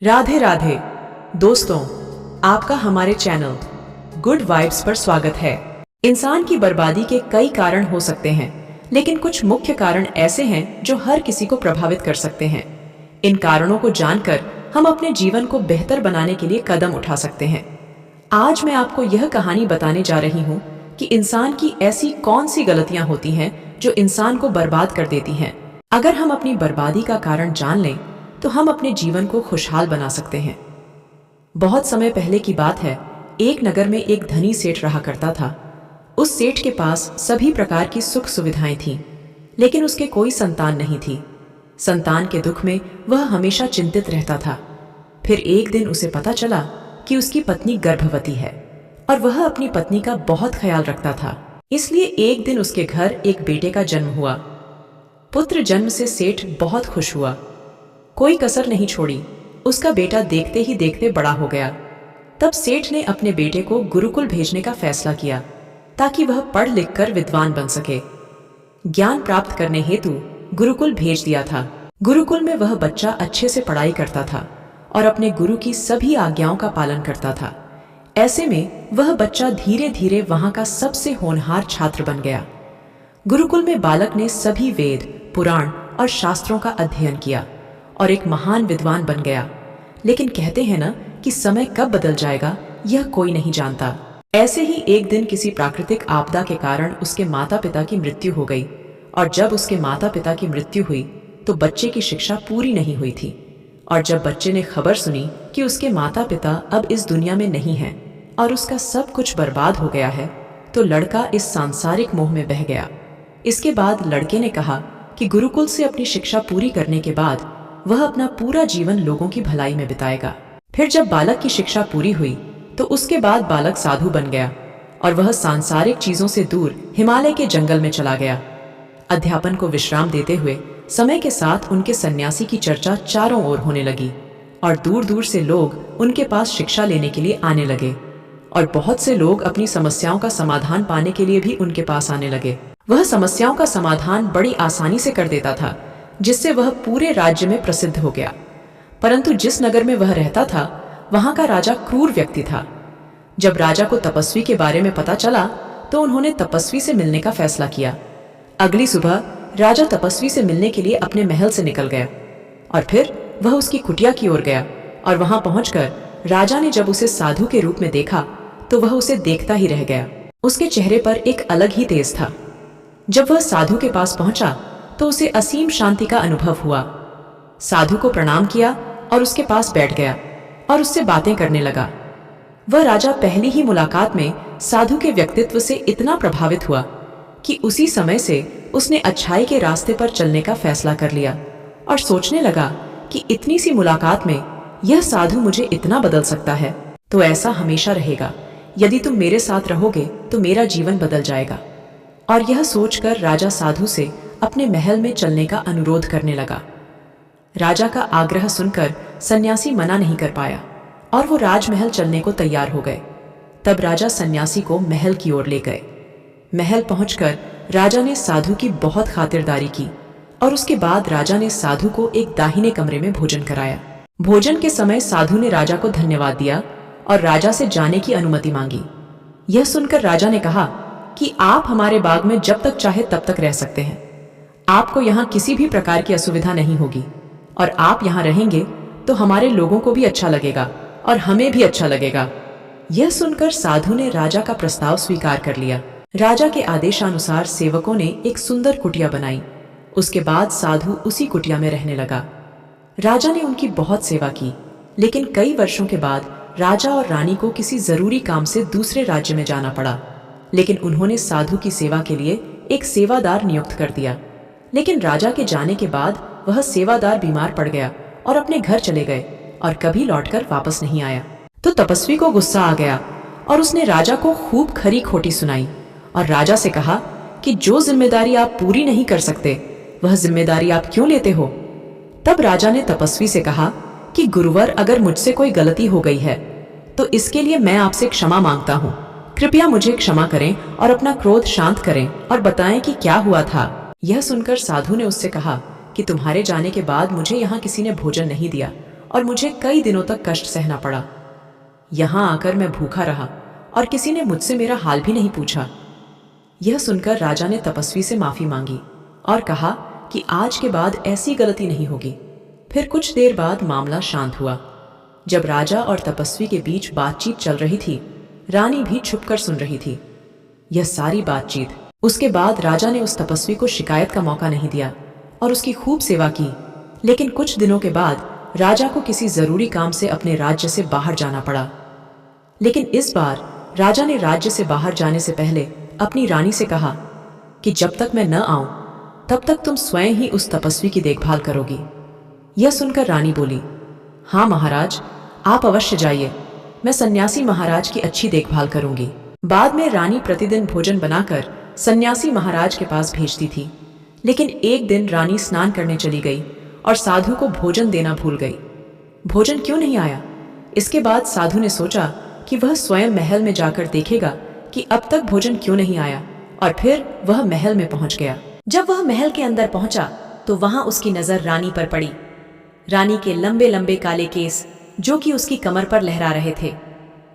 राधे राधे दोस्तों, आपका हमारे चैनल गुड वाइब्स पर स्वागत है। इंसान की बर्बादी के कई कारण हो सकते हैं, लेकिन कुछ मुख्य कारण ऐसे हैं जो हर किसी को प्रभावित कर सकते हैं। इन कारणों को जानकर हम अपने जीवन को बेहतर बनाने के लिए कदम उठा सकते हैं। आज मैं आपको यह कहानी बताने जा रही हूँ कि इंसान की ऐसी कौन सी गलतियां होती हैं जो इंसान को बर्बाद कर देती हैं। अगर हम अपनी बर्बादी का कारण जान लें तो हम अपने जीवन को खुशहाल बना सकते हैं। बहुत समय पहले की बात है, एक नगर में एक धनी सेठ रहा करता था। उस सेठ के पास सभी प्रकार की सुख सुविधाएं थीं, लेकिन उसके कोई संतान नहीं थी। संतान के दुख में वह हमेशा चिंतित रहता था। फिर एक दिन उसे पता चला कि उसकी पत्नी गर्भवती है और वह अपनी पत्नी का बहुत ख्याल रखता था। इसलिए एक दिन उसके घर एक बेटे का जन्म हुआ। पुत्र जन्म से सेठ बहुत खुश हुआ, कोई कसर नहीं छोड़ी। उसका बेटा देखते ही देखते बड़ा हो गया। तब सेठ ने अपने बेटे को गुरुकुल भेजने का फैसला किया ताकि वह पढ़ लिख कर विद्वान बन सके। ज्ञान प्राप्त करने हेतु गुरुकुल भेज दिया था। गुरुकुल में वह बच्चा अच्छे से पढ़ाई करता था और अपने गुरु की सभी आज्ञाओं का पालन करता था। ऐसे में वह बच्चा धीरे धीरे वहां का सबसे होनहार छात्र बन गया। गुरुकुल में बालक ने सभी वेद, पुराण और शास्त्रों का अध्ययन किया और एक महान विद्वान बन गया। लेकिन कहते हैं ना कि समय कब बदल जाएगा यह कोई नहीं जानता। ऐसे ही एक दिन किसी प्राकृतिक आपदा के कारण उसके माता पिता की मृत्यु हो गई, और जब उसके माता पिता की मृत्यु हुई तो बच्चे की शिक्षा पूरी नहीं हुई थी। और जब बच्चे ने खबर सुनी कि उसके माता पिता अब इस दुनिया में नहीं हैं और उसका सब कुछ बर्बाद हो गया है, तो लड़का इस सांसारिक मोह में बह गया। इसके बाद लड़के ने कहा कि गुरुकुल से अपनी शिक्षा पूरी करने के बाद वह अपना पूरा जीवन लोगों की भलाई में बिताएगा। फिर जब बालक की शिक्षा पूरी हुई तो उसके बाद बालक साधु बन गया और वह सांसारिक चीजों से दूर हिमालय के जंगल में चला गया। अध्यापन को विश्राम देते हुए समय के साथ उनके सन्यासी की चर्चा चारों ओर होने लगी और दूर दूर से लोग उनके पास शिक्षा लेने के लिए आने लगे, और बहुत से लोग अपनी समस्याओं का समाधान पाने के लिए भी उनके पास आने लगे। वह समस्याओं का समाधान बड़ी आसानी से कर देता था, जिससे वह पूरे राज्य में प्रसिद्ध हो गया। परंतु जिस नगर में वह रहता था वहां का राजा क्रूर व्यक्ति था। जब राजा को तपस्वी के बारे में पता चला तो उन्होंने तपस्वी से मिलने का फैसला किया। अगली सुबह राजा तपस्वी से मिलने के लिए अपने महल से निकल गया और फिर वह उसकी कुटिया की ओर गया, और वहां पहुंचकर राजा ने जब उसे साधु के रूप में देखा तो वह उसे देखता ही रह गया। उसके चेहरे पर एक अलग ही तेज था। जब वह साधु के पास पहुंचा तो उसे असीम शांति का अनुभव हुआ। साधु को प्रणाम किया और उसके पास बैठ गया और उससे बातें करने लगा। वह राजा पहली ही मुलाकात में साधु के व्यक्तित्व से इतना प्रभावित हुआ कि उसी समय से उसने अच्छाई के रास्ते पर चलने का फैसला कर लिया और सोचने लगा कि इतनी सी मुलाकात में यह साधु मुझे इतना बदल सकता है, तो ऐसा हमेशा रहेगा। यदि तुम मेरे साथ रहोगे तो मेरा जीवन बदल जाएगा। और यह सोचकर राजा साधु से अपने महल में चलने का अनुरोध करने लगा। राजा का आग्रह सुनकर सन्यासी मना नहीं कर पाया और वो राजमहल चलने को तैयार हो गए। तब राजा सन्यासी को महल की ओर ले गए। महल पहुंचकर राजा ने साधु की बहुत खातिरदारी की और उसके बाद राजा ने साधु को एक दाहिने कमरे में भोजन कराया। भोजन के समय साधु ने राजा को धन्यवाद दिया और राजा से जाने की अनुमति मांगी। यह सुनकर राजा ने कहा कि आप हमारे बाग में जब तक चाहे तब तक रह सकते हैं। आपको यहाँ किसी भी प्रकार की असुविधा नहीं होगी, और आप यहाँ रहेंगे तो हमारे लोगों को भी अच्छा लगेगा और हमें भी अच्छा लगेगा। यह सुनकर साधु ने राजा का प्रस्ताव स्वीकार कर लिया। राजा के आदेशानुसार सेवकों ने एक सुंदर कुटिया बनाई। उसके बाद साधु उसी कुटिया में रहने लगा। राजा ने उनकी बहुत सेवा की, लेकिन कई वर्षों के बाद राजा और रानी को किसी जरूरी काम से दूसरे राज्य में जाना पड़ा। लेकिन उन्होंने साधु की सेवा के लिए एक सेवादार नियुक्त कर दिया। लेकिन राजा के जाने के बाद वह सेवादार बीमार पड़ गया और अपने घर चले गए और कभी लौटकर वापस नहीं आया। तो तपस्वी को गुस्सा आ गया और उसने राजा को खूब खरी खोटी सुनाई और राजा से कहा कि जो जिम्मेदारी आप पूरी नहीं कर सकते वह जिम्मेदारी आप क्यों लेते हो। तब राजा ने तपस्वी से कहा कि गुरुवर, अगर मुझसे कोई गलती हो गई है तो इसके लिए मैं आपसे क्षमा मांगता हूँ। कृपया मुझे क्षमा करें और अपना क्रोध शांत करें और बताएं कि क्या हुआ था। यह सुनकर साधु ने उससे कहा कि तुम्हारे जाने के बाद मुझे यहाँ किसी ने भोजन नहीं दिया और मुझे कई दिनों तक कष्ट सहना पड़ा। यहाँ आकर मैं भूखा रहा और किसी ने मुझसे मेरा हाल भी नहीं पूछा। यह सुनकर राजा ने तपस्वी से माफी मांगी और कहा कि आज के बाद ऐसी गलती नहीं होगी। फिर कुछ देर बाद मामला शांत हुआ। जब राजा और तपस्वी के बीच बातचीत चल रही थी, रानी भी छुपकर सुन रही थी यह सारी बातचीत। उसके बाद राजा ने उस तपस्वी को शिकायत का मौका नहीं दिया और उसकी खूब सेवा की। लेकिन कुछ दिनों के बाद राजा को किसी जरूरी काम से अपने राज्य से बाहर जाना पड़ा। लेकिन इस बार राजा ने राज्य से बाहर जाने से पहले अपनी रानी से कहा कि जब तक मैं न आऊं तब तक तुम स्वयं ही उस तपस्वी की देखभाल करोगी। यह सुनकर रानी बोली, हाँ महाराज, आप अवश्य जाइए, मैं सन्यासी महाराज की अच्छी देखभाल करूंगी। बाद में रानी प्रतिदिन भोजन बनाकर सन्यासी महाराज के पास भेजती थी। लेकिन एक दिन रानी स्नान करने चली गई और साधु को भोजन देना भूल गई। भोजन क्यों नहीं आया? इसके बाद साधु ने सोचा कि वह स्वयं महल में जाकर देखेगा कि अब तक भोजन क्यों नहीं आया, और फिर वह महल में पहुंच गया। जब वह महल के अंदर पहुंचा तो वहां उसकी नजर रानी पर पड़ी। रानी के लंबे लंबे काले केस जो कि उसकी कमर पर लहरा रहे थे,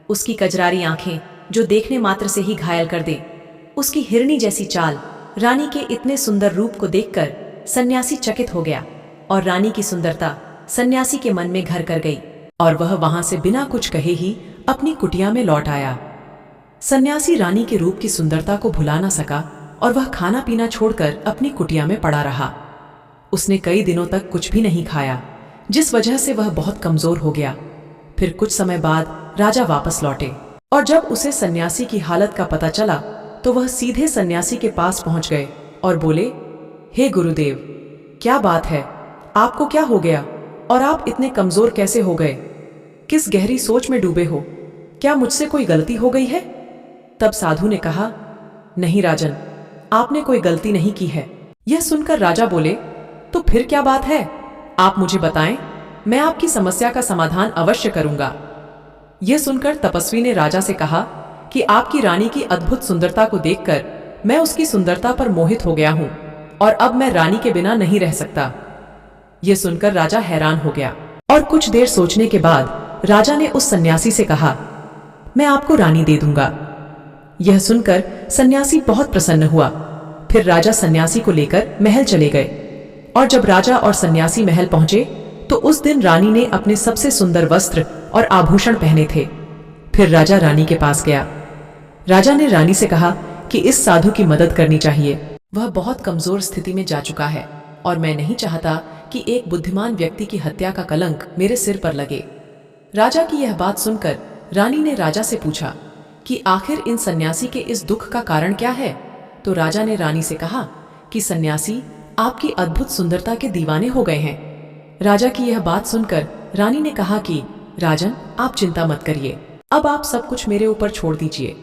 उसकी कजरारी आंखें जो देखने मात्र से ही घायल कर दे, उसकी हिरनी जैसी चाल। रानी के इतने सुंदर रूप को देखकर सन्यासी चकित हो गया और रानी की सुंदरता सन्यासी के मन में घर कर गई और वह वहां से बिना कुछ कहे ही अपनी कुटिया में लौट आया। सन्यासी रानी के रूप की सुंदरता को भुला न सका और वह खाना पीना छोड़कर अपनी कुटिया में पड़ा रहा। उसने कई दिनों तक कुछ भी नहीं खाया, जिस वजह से वह बहुत कमजोर हो गया। फिर कुछ समय बाद राजा वापस लौटे और जब उसे सन्यासी की हालत का पता चला तो वह सीधे सन्यासी के पास पहुंच गए और बोले, हे गुरुदेव, क्या बात है, आपको क्या हो गया और आप इतने कमजोर कैसे हो गए? किस गहरी सोच में डूबे हो? क्या मुझसे कोई गलती हो गई है? तब साधु ने कहा, नहीं राजन, आपने कोई गलती नहीं की है। यह सुनकर राजा बोले, तो फिर क्या बात है, आप मुझे बताएं, मैं आपकी समस्या का समाधान अवश्य करूंगा। यह सुनकर तपस्वी ने राजा से कहा कि आपकी रानी की अद्भुत सुंदरता को देखकर मैं उसकी सुंदरता पर मोहित हो गया हूं और अब मैं रानी के बिना नहीं रह सकता। यह सुनकर राजा हैरान हो गया और कुछ देर सोचने के बाद राजा ने उस सन्यासी से कहा, मैं आपको रानी दे दूंगा। यह सुनकर सन्यासी बहुत प्रसन्न हुआ। फिर राजा सन्यासी को लेकर महल चले गए और जब राजा और सन्यासी महल पहुंचे तो उस दिन रानी ने अपने सबसे सुंदर वस्त्र और आभूषण पहने थे। फिर राजा रानी के पास गया। राजा ने रानी से कहा कि इस साधु की मदद करनी चाहिए, वह बहुत कमजोर स्थिति में जा चुका है और मैं नहीं चाहता कि एक बुद्धिमान व्यक्ति की हत्या का कलंक मेरे सिर पर लगे। राजा की यह बात सुनकर रानी ने राजा से पूछा कि आखिर इन सन्यासी के इस दुख का कारण क्या है? तो राजा ने रानी से कहा कि सन्यासी आपकी अद्भुत सुंदरता के दीवाने हो गए हैं। राजा की यह बात सुनकर रानी ने कहा कि राजन, आप चिंता मत करिए, अब आप सब कुछ मेरे ऊपर छोड़ दीजिए।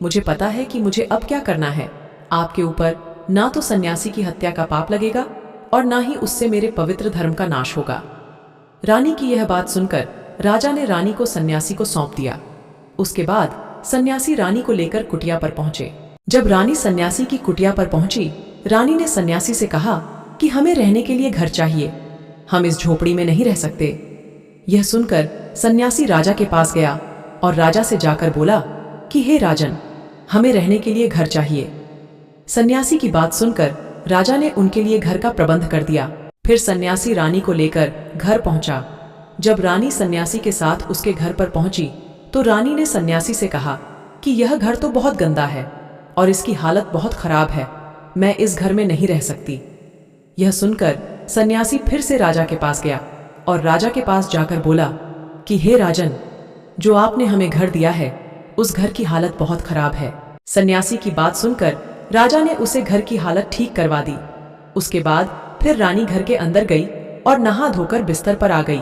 मुझे पता है कि मुझे अब क्या करना है। आपके ऊपर ना तो सन्यासी की हत्या का पाप लगेगा और ना ही उससे मेरे पवित्र धर्म का नाश होगा। रानी की यह बात सुनकर राजा ने रानी को सन्यासी को सौंप दिया। उसके बाद सन्यासी रानी को लेकर कुटिया पर पहुंचे। जब रानी सन्यासी की कुटिया पर पहुंची, रानी ने सन्यासी से कहा कि हमें रहने के लिए घर चाहिए, हम इस झोपड़ी में नहीं रह सकते। यह सुनकर सन्यासी राजा के पास गया और राजा से जाकर बोला कि हे राजन, हमें रहने के लिए घर चाहिए। सन्यासी की बात सुनकर राजा ने उनके लिए घर का प्रबंध कर दिया। फिर सन्यासी रानी को लेकर घर पहुंचा। जब रानी सन्यासी के साथ उसके घर पर पहुंची तो रानी ने सन्यासी से कहा कि यह घर तो बहुत गंदा है और इसकी हालत बहुत खराब है, मैं इस घर में नहीं रह सकती। यह सुनकर सन्यासी फिर से राजा के पास गया और राजा के पास जाकर बोला कि हे राजन, जो आपने हमें घर दिया है उस घर की हालत बहुत खराब है। सन्यासी की बात सुनकर राजा ने उसे घर की हालत ठीक करवा दी। उसके बाद फिर रानी घर के अंदर गई और नहा धोकर बिस्तर पर आ गई।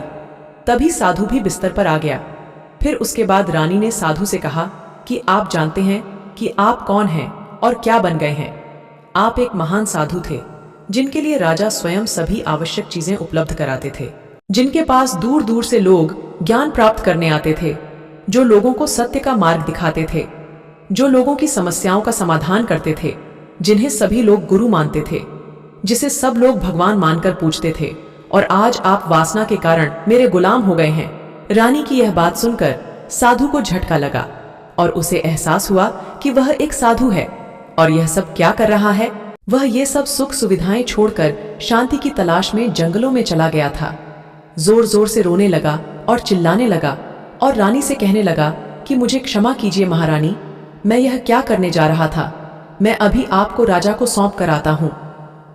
तभी साधु भी बिस्तर पर आ गया। फिर उसके बाद रानी ने साधु से कहा कि आप जानते हैं कि आप कौन हैं और क्या बन गए हैं। आप एक महान साधु थे जिनके लिए राजा स्वयं सभी आवश्यक चीजें उपलब्ध कराते थे, जिनके पास दूर दूर से लोग ज्ञान प्राप्त करने आते थे, जो लोगों को सत्य का मार्ग दिखाते थे, जो लोगों की समस्याओं का समाधान करते थे, जिन्हें सभी लोग गुरु मानते थे, जिसे सब लोग भगवान मानकर पूजते थे और आज आप वासना के कारण मेरे गुलाम हो गए हैं। रानी की यह बात सुनकर साधु को झटका लगा और उसे एहसास हुआ कि वह एक साधु है और यह सब क्या कर रहा है। वह ये सब सुख सुविधाएं छोड़कर शांति की तलाश में जंगलों में चला गया था। जोर जोर से रोने लगा और चिल्लाने लगा और रानी से कहने लगा कि मुझे क्षमा कीजिए महारानी, मैं यह क्या करने जा रहा था। मैं अभी आपको राजा को सौंप कर आता हूँ।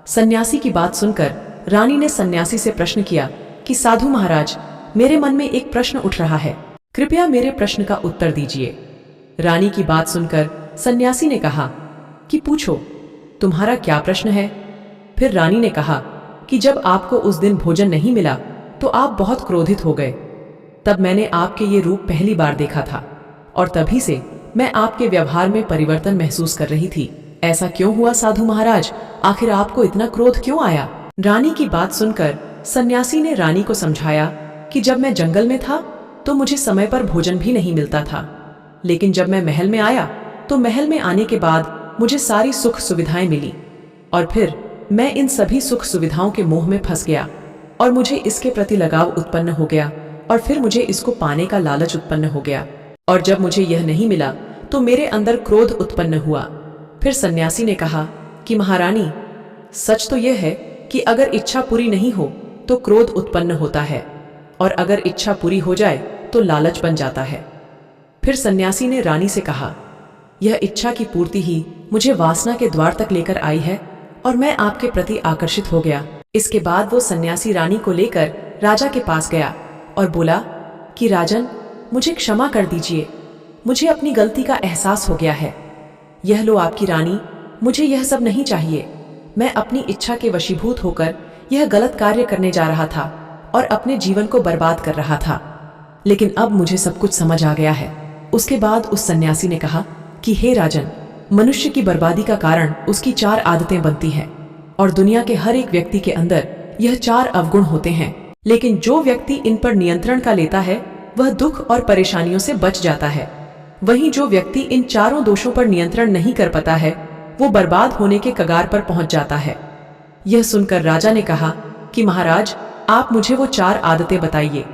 सन्यासी की बात सुनकर रानी ने सन्यासी से प्रश्न किया कि साधु महाराज, मेरे मन में एक प्रश्न उठ रहा है, कृपया मेरे प्रश्न का उत्तर दीजिए। रानी की बात सुनकर सन्यासी ने कहा कि पूछो, तुम्हारा क्या प्रश्न है। फिर रानी ने कहा कि जब आपको उस दिन भोजन नहीं मिला तो आप बहुत क्रोधित हो गए। तब मैंने आपके ये रूप पहली बार देखा था और तभी से मैं आपके व्यवहार में परिवर्तन महसूस कर रही थी। ऐसा क्यों हुआ साधु महाराज, आखिर आपको इतना क्रोध क्यों आया। रानी की बात सुनकर सन्यासी ने रानी को समझाया कि जब मैं जंगल में था तो मुझे समय पर भोजन भी नहीं मिलता था, लेकिन जब मैं महल में आया तो महल में आने के बाद मुझे सारी सुख सुविधाएं मिली और फिर मैं इन सभी सुख सुविधाओं के मोह में फंस गया और मुझे इसके प्रति लगाव उत्पन्न हो गया और फिर मुझे इसको पाने का लालच उत्पन्न हो गया और जब मुझे यह नहीं मिला तो मेरे अंदर क्रोध उत्पन्न हुआ। फिर सन्यासी ने कहा कि महारानी, सच तो यह है कि अगर इच्छा पूरी नहीं हो तो क्रोध उत्पन्न होता है और अगर इच्छा पूरी हो जाए तो लालच बन जाता है। फिर सन्यासी ने रानी से कहा, यह इच्छा की पूर्ति ही मुझे वासना के द्वार तक लेकर आई है और मैं आपके प्रति आकर्षित हो गया। इसके बाद वो सन्यासी रानी को लेकर राजा के पास गया और बोला कि राजन, मुझे क्षमा कर दीजिए, मुझे अपनी गलती का एहसास हो गया है। यह लो आपकी रानी, मुझे यह सब नहीं चाहिए। मैं अपनी इच्छा के वशीभूत होकर यह गलत कार्य करने जा रहा था और अपने जीवन को बर्बाद कर रहा था, लेकिन अब मुझे सब कुछ समझ आ गया है। उसके बाद उस सन्यासी ने कहा कि हे राजन, मनुष्य की बर्बादी का कारण उसकी 4 आदतें बनती हैं और दुनिया के हर एक व्यक्ति के अंदर यह 4 अवगुण होते हैं, लेकिन जो व्यक्ति इन पर नियंत्रण का लेता है वह दुख और परेशानियों से बच जाता है। वहीं जो व्यक्ति इन चारों दोषों पर नियंत्रण नहीं कर पाता है वो बर्बाद होने के कगार पर पहुंच जाता है। यह सुनकर राजा ने कहा कि महाराज, आप मुझे वो 4 आदतें बताइए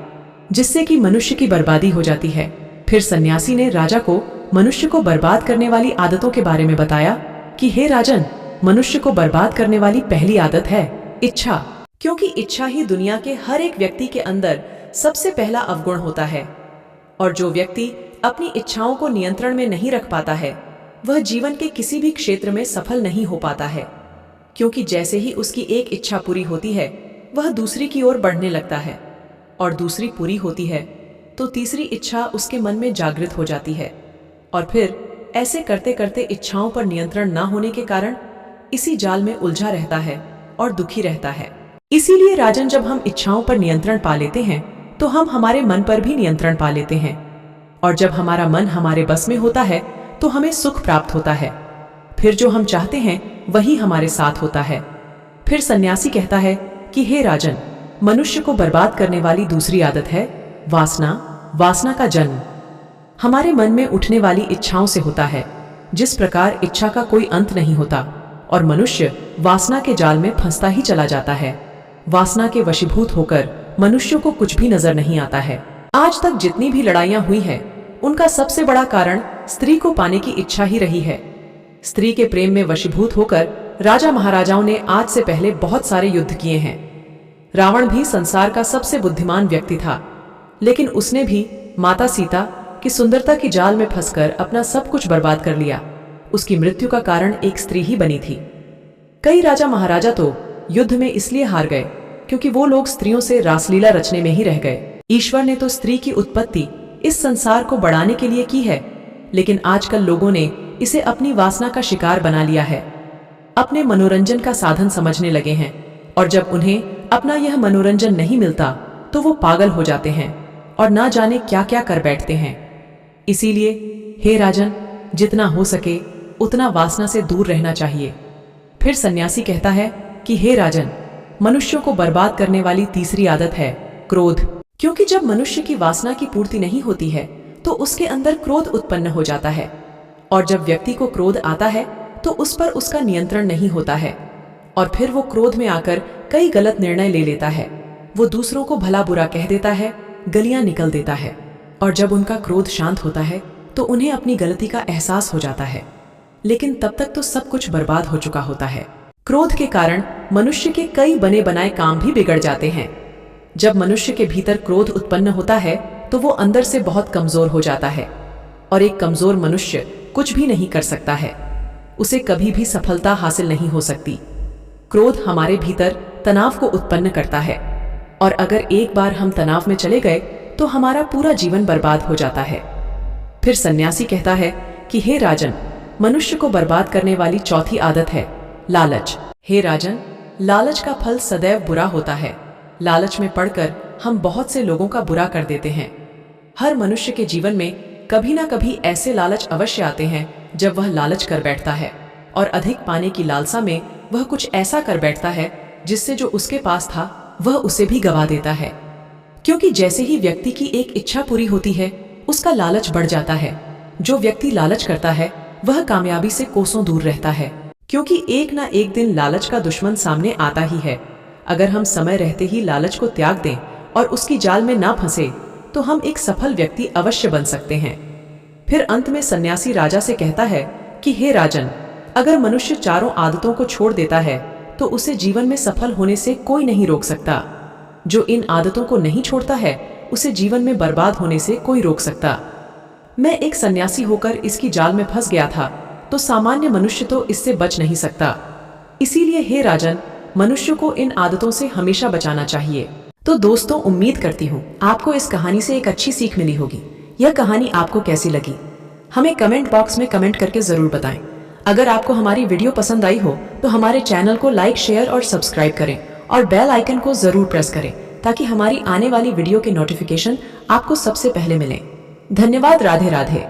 जिससे कि मनुष्य की बर्बादी हो जाती है। फिर सन्यासी ने राजा को मनुष्य को बर्बाद करने वाली आदतों के बारे में बताया कि हे राजन, मनुष्य को बर्बाद करने वाली पहली आदत है इच्छा, क्योंकि इच्छा ही दुनिया के हर एक व्यक्ति के अंदर सबसे पहला अवगुण होता है और जो व्यक्ति अपनी इच्छाओं को नियंत्रण में नहीं रख पाता है वह जीवन के किसी भी क्षेत्र में सफल नहीं हो पाता है, क्योंकि जैसे ही उसकी एक इच्छा पूरी होती है वह दूसरी की ओर बढ़ने लगता है और दूसरी पूरी होती है तो तीसरी इच्छा उसके मन में जागृत हो जाती है और फिर ऐसे करते करते इच्छाओं पर नियंत्रण न होने के कारण इसी जाल में उलझा रहता है और दुखी रहता है। इसीलिए राजन, जब हम इच्छाओं पर नियंत्रण पा लेते हैं तो हम हमारे मन पर भी नियंत्रण पा लेते हैं और जब हमारा मन हमारे बस में होता है तो हमें सुख प्राप्त होता है। फिर जो हम चाहते हैं वही हमारे साथ होता है। फिर सन्यासी कहता है कि हे राजन, मनुष्य को बर्बाद करने वाली दूसरी आदत है वासना। वासना का जन्म हमारे मन में उठने वाली इच्छाओं से होता है। जिस प्रकार इच्छा का कोई अंत नहीं होता और मनुष्य वासना के जाल में फंसता ही चला जाता है। वासना के वशीभूत होकर मनुष्य को कुछ भी नजर नहीं आता है। आज तक जितनी भी लड़ाइयां हुई हैं, उनका सबसे बड़ा कारण स्त्री को पाने की इच्छा ही रही है। स्त्री के प्रेम में वशीभूत होकर राजा महाराजाओं ने आज से पहले बहुत सारे युद्ध किए हैं। रावण भी संसार का सबसे बुद्धिमान व्यक्ति था, लेकिन उसने भी माता सीता की सुंदरता की जाल में फंसकर अपना सब कुछ बर्बाद कर लिया। उसकी मृत्यु का कारण एक स्त्री ही बनी थी। कई राजा महाराजा तो युद्ध में इसलिए हार गए क्योंकि वो लोग स्त्रियों से रासलीला रचने में ही रह गए। ईश्वर ने तो स्त्री की उत्पत्ति इस संसार को बढ़ाने के लिए की है, लेकिन आजकल लोगों ने इसे अपनी वासना का शिकार बना लिया है, अपने मनोरंजन का साधन समझने लगे हैं और जब उन्हें अपना यह मनोरंजन नहीं मिलता तो वो पागल हो जाते हैं और ना जाने क्या क्या कर बैठते हैं। इसीलिए हे राजन, जितना हो सके उतना वासना से दूर रहना चाहिए। फिर सन्यासी कहता है कि हे राजन, मनुष्यों को बर्बाद करने वाली तीसरी आदत है क्रोध, क्योंकि जब मनुष्य की वासना की पूर्ति नहीं होती है तो उसके अंदर क्रोध उत्पन्न हो जाता है और जब व्यक्ति को क्रोध आता है तो उस पर उसका नियंत्रण नहीं होता है और फिर वो क्रोध में आकर कई गलत निर्णय ले लेता है वो दूसरों को भला बुरा कह देता है, गलियां निकल देता है, और जब उनका क्रोध शांत होता है तो उन्हें अपनी गलती का एहसास हो जाता है। लेकिन तब तक तो सब कुछ बर्बाद हो चुका होता है। क्रोध के कारण मनुष्य के कई बने बनाए काम भी बिगड़ जाते हैं। जब मनुष्य के भीतर क्रोध उत्पन्न होता है तो वो अंदर से बहुत कमजोर हो जाता है, और एक कमजोर मनुष्य कुछ भी नहीं कर सकता है, उसे कभी भी सफलता हासिल नहीं हो सकती। क्रोध हमारे भीतर तनाव को उत्पन्न करता है, और अगर एक बार हम तनाव में चले गए तो हमारा पूरा जीवन बर्बाद हो जाता है। फिर सन्यासी कहता है कि हे राजन, मनुष्य को बर्बाद करने वाली चौथी आदत है लालच। हे राजन, लालच का फल सदैव बुरा होता है। लालच में पड़कर हम बहुत से लोगों का बुरा कर देते हैं। हर मनुष्य के जीवन में कभी ना कभी ऐसे लालच अवश्य आते हैं जब वह लालच कर बैठता है, और अधिक पाने की लालसा में वह कुछ ऐसा कर बैठता है जिससे जो उसके पास था वह उसे भी गवा देता है। क्योंकि जैसे ही व्यक्ति की एक इच्छा पूरी होती है उसका लालच बढ़ जाता है। जो व्यक्ति लालच करता है वह कामयाबी से कोसों दूर रहता है, क्योंकि एक ना एक दिन लालच का दुश्मन सामने आता ही है। अगर हम समय रहते ही लालच को त्याग दें और उसकी जाल में ना फंसे तो हम एक सफल व्यक्ति अवश्य बन सकते हैं। फिर अंत में सन्यासी राजा से कहता है कि हे राजन, अगर मनुष्य चारों आदतों को छोड़ देता है तो उसे जीवन में सफल होने से कोई नहीं रोक सकता। जो इन आदतों को नहीं छोड़ता है उसे जीवन में बर्बाद होने से कोई रोक सकता। मैं एक सन्यासी होकर इसकी जाल में फंस गया था, तो सामान्य मनुष्य तो इससे बच नहीं सकता। इसीलिए हे राजन, मनुष्य को इन आदतों से हमेशा बचाना चाहिए। तो दोस्तों, उम्मीद करती हूँ आपको इस कहानी से एक अच्छी सीख मिली होगी। यह कहानी आपको कैसी लगी हमें कमेंट बॉक्स में कमेंट करके जरूर बताएं। अगर आपको हमारी वीडियो पसंद आई हो तो हमारे चैनल को लाइक, शेयर और सब्सक्राइब करें, और बेल आइकन को जरूर प्रेस करें ताकि हमारी आने वाली वीडियो के नोटिफिकेशन आपको सबसे पहले मिले। धन्यवाद। राधे राधे।